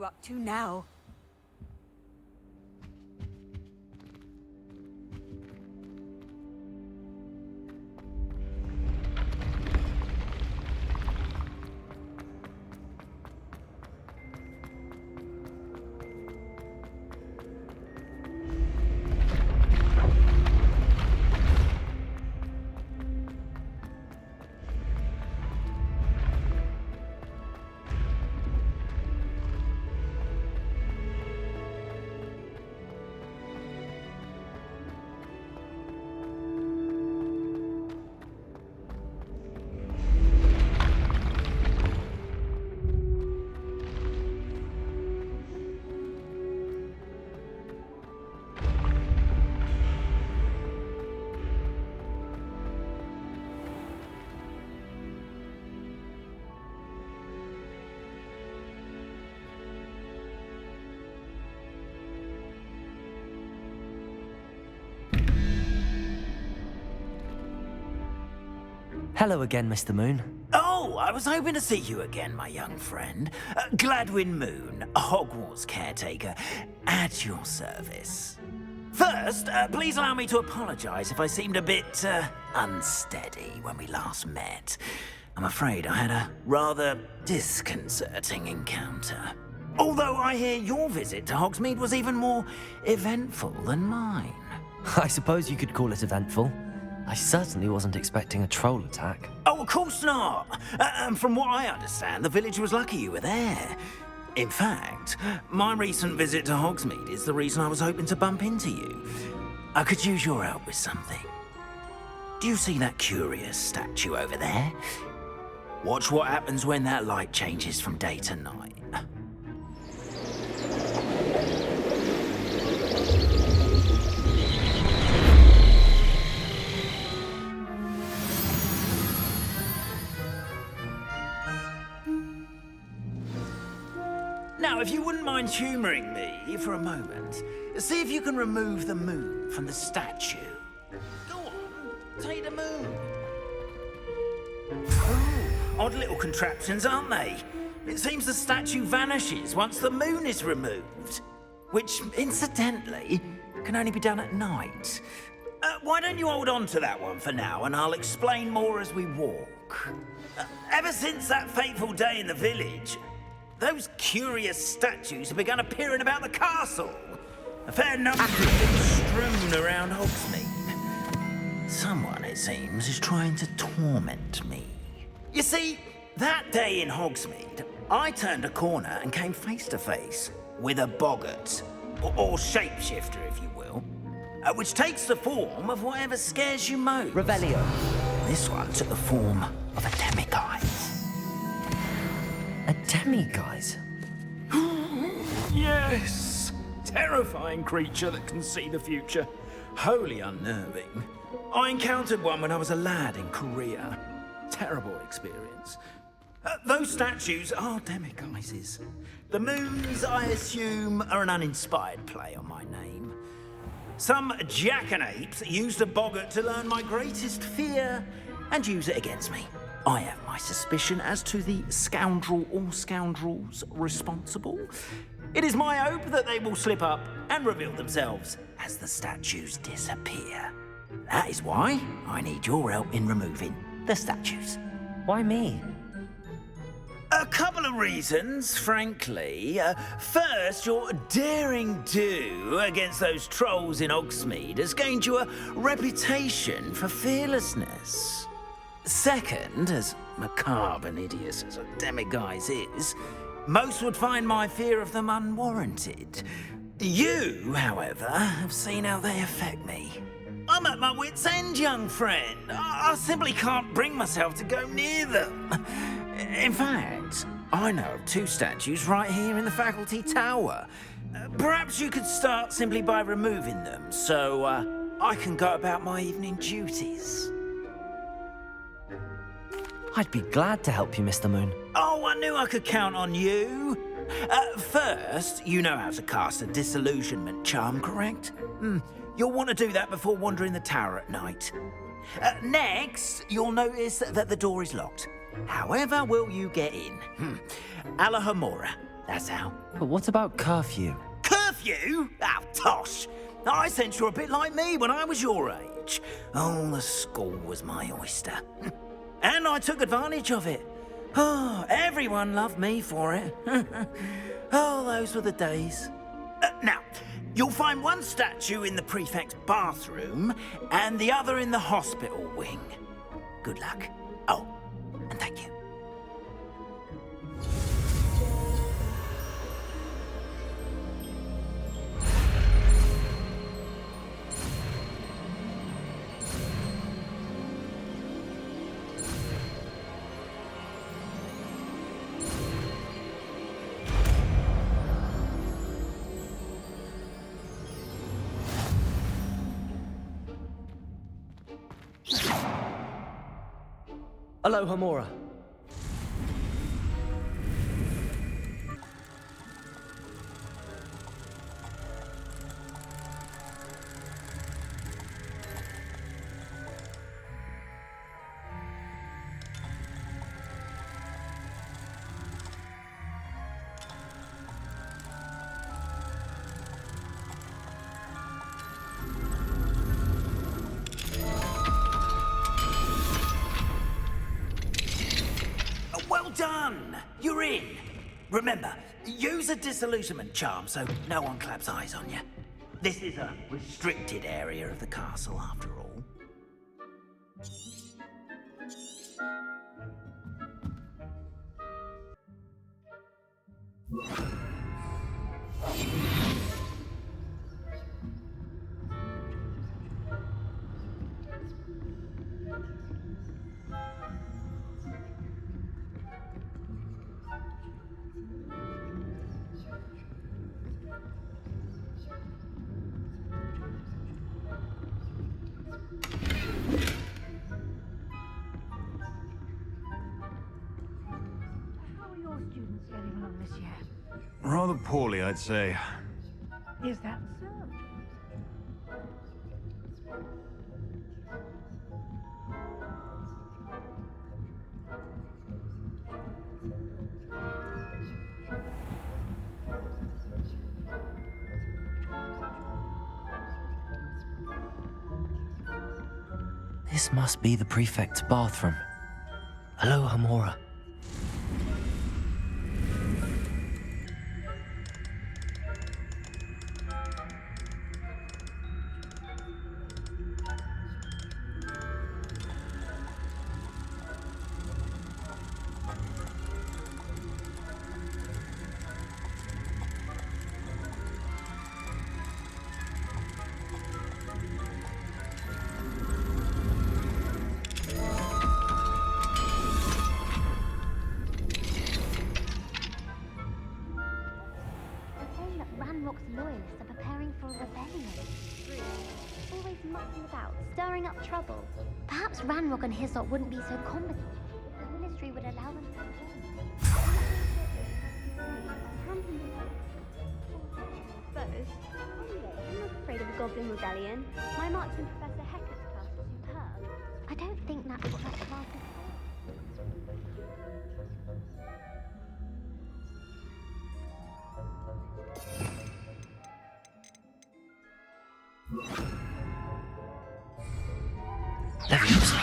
up to now? Hello again, Mr. Moon. Oh, I was hoping to see you again, my young friend. Gladwin Moon, Hogwarts Caretaker, at your service. First, please allow me to apologize if I seemed a bit, unsteady when we last met. I'm afraid I had a rather disconcerting encounter. Although I hear your visit to Hogsmeade was even more eventful than mine. I suppose you could call it eventful. I certainly wasn't expecting a troll attack. Oh, of course not. And from what I understand, the village was lucky you were there. In fact, my recent visit to Hogsmeade is the reason I was hoping to bump into you. I could use your help with something. Do you see that curious statue over there? Watch what happens when that light changes from day to night. Now, if you wouldn't mind humouring me for a moment, see if you can remove the moon from the statue. Go on, take the moon. Oh, odd little contraptions, aren't they? It seems the statue vanishes once the moon is removed. Which, incidentally, can only be done at night. Why don't you hold on to that one for now, and I'll explain more as we walk. Ever since that fateful day in the village, those curious statues have begun appearing about the castle. A fair number have been strewn around Hogsmeade. Someone, it seems, is trying to torment me. You see, that day in Hogsmeade, I turned a corner and came face to face with a boggart, or shapeshifter, if you will, which takes the form of whatever scares you most. Revelio. This one took the form of a demiguise. A demiguise? Yes! Terrifying creature that can see the future. Wholly unnerving. I encountered one when I was a lad in Korea. Terrible experience. Those statues are demiguises. The moons, I assume, are an uninspired play on my name. Some jackanapes used a boggart to learn my greatest fear and use it against me. I have my suspicion as to the scoundrel or scoundrels responsible. It is my hope that they will slip up and reveal themselves as the statues disappear. That is why I need your help in removing the statues. Why me? A couple of reasons, frankly. First, your daring do against those trolls in Hogsmeade has gained you a reputation for fearlessness. Second, as macabre and hideous as a demiguise is, most would find my fear of them unwarranted. You, however, have seen how they affect me. I'm at my wit's end, young friend. I simply can't bring myself to go near them. In fact, I know of two statues right here in the faculty tower. Perhaps you could start simply by removing them, so I can go about my evening duties. I'd be glad to help you, Mr. Moon. Oh, I knew I could count on you. First, you know how to cast a disillusionment charm, correct? You'll want to do that before wandering the tower at night. Next, you'll notice that the door is locked. However will you get in? Alohomora, That's how. But what about curfew? Curfew? Oh, tosh. I sense you're a bit like me when I was your age. Oh, the school was my oyster. And I took advantage of it. Oh, everyone loved me for it. Oh, those were the days. Now, you'll find one statue in the prefect's bathroom and the other in the hospital wing. Good luck. Oh, and thank you. Alohomora. Well done! You're in. Remember, use a disillusionment charm so no one claps eyes on you. This is a restricted area of the castle, after all. How are your students getting along this year? Rather poorly, I'd say. Is that so? This must be the prefect's bathroom. Alohomora. Saying that Ranrock's loyalists are preparing for a rebellion. Always mucking about, stirring up trouble. Perhaps Ranrock and his lot wouldn't be so competent if the ministry would allow them to Suppose. Anyway, I'm not afraid of a goblin rebellion. My marks in Professor Hector's class are superb. I don't think that's what that class is Leviosa.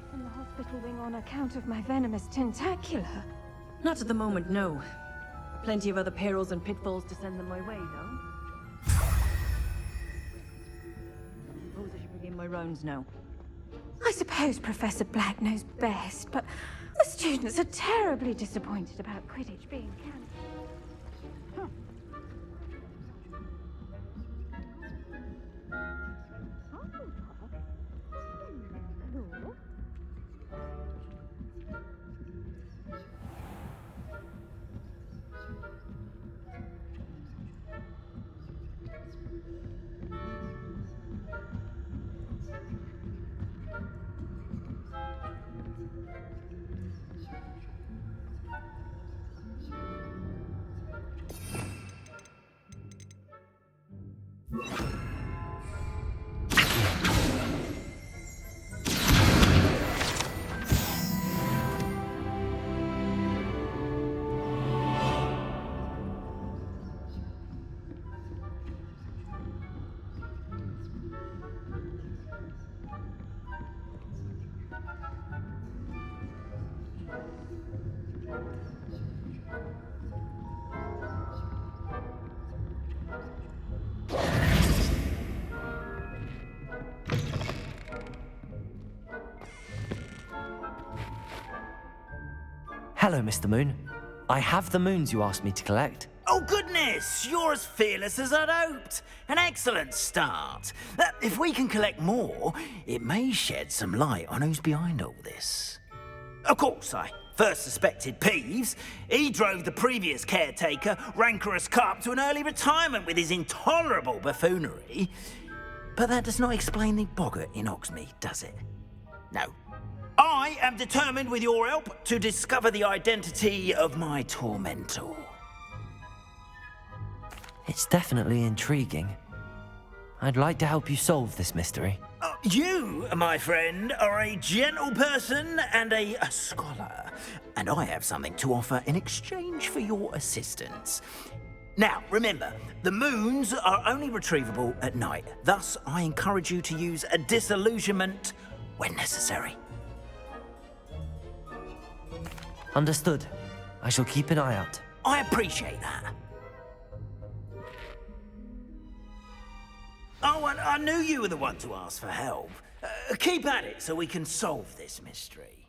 From the hospital wing on account of my venomous tentacular. Not at the moment, no. Plenty of other perils and pitfalls to send them my way, though. Suppose I should begin my rounds now. I suppose Professor Black knows best, but the students are terribly disappointed about Quidditch being cancelled. Hello, Mr. Moon. I have the moons you asked me to collect. Oh, goodness! You're as fearless as I'd hoped. An excellent start. If we can collect more, it may shed some light on who's behind all this. Of course, I first suspected Peeves. He drove the previous caretaker, rancorous carp, to an early retirement with his intolerable buffoonery. But that does not explain the boggart in Oxmead, does it? No. I am determined, with your help, to discover the identity of my tormentor. It's definitely intriguing. I'd like to help you solve this mystery. You, my friend, are a gentle person and a scholar, and I have something to offer in exchange for your assistance. Now, remember, the moons are only retrievable at night. Thus, I encourage you to use a disillusionment when necessary. Understood. I shall keep an eye out. I appreciate that. Oh, and I knew you were the one to ask for help. Keep at it so we can solve this mystery.